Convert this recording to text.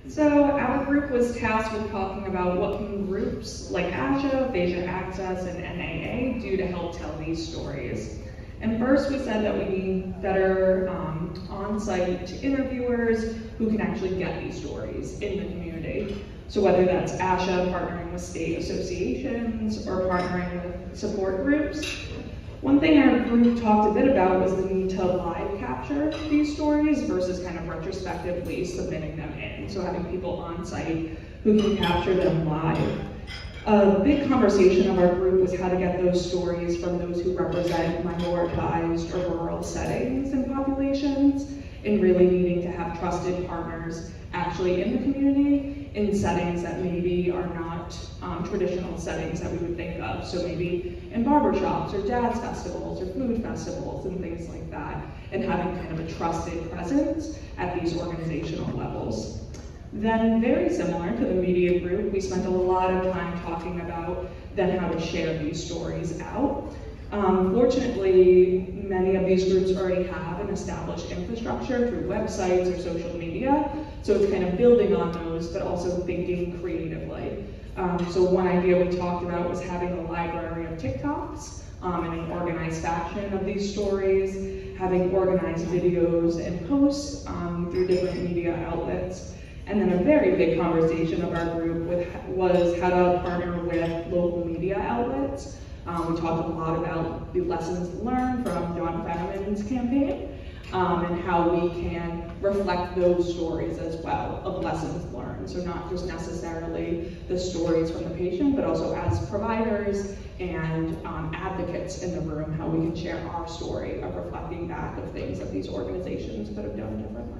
So our group was tasked with talking about what can groups like ASHA, Aphasia Access, and NAA do to help tell these stories. And first we said that we need better on-site interviewers who can actually get these stories in the community. So whether that's ASHA partnering with state associations or partnering with support groups. One thing our group talked a bit about was the need to live capture these stories versus kind of retrospectively submitting them in. So having people on site who can capture them live. A big conversation of our group was how to get those stories from those who represent minoritized or rural settings and populations, and really needing to have trusted partners actually in the community in settings that maybe are not traditional settings that we would think of. So maybe in barbershops or jazz festivals or food festivals and things like that, and having kind of a trusted presence at these organizational levels. Then very similar to the media group, we spent a lot of time talking about then how to share these stories out. Fortunately, many of these groups already have an established infrastructure through websites or social media, so it's kind of building on those, but also thinking creatively. So one idea we talked about was having a library of TikToks in an organized fashion of these stories, having organized videos and posts through different media outlets. And then a very big conversation of our group was how to partner with local media outlets. We talked a lot about the lessons learned from John Fetterman's campaign and how we can reflect those stories as well of lessons learned. So not just necessarily the stories from the patient, but also as providers and advocates in the room, how we can share our story of reflecting back of things that these organizations could have done differently.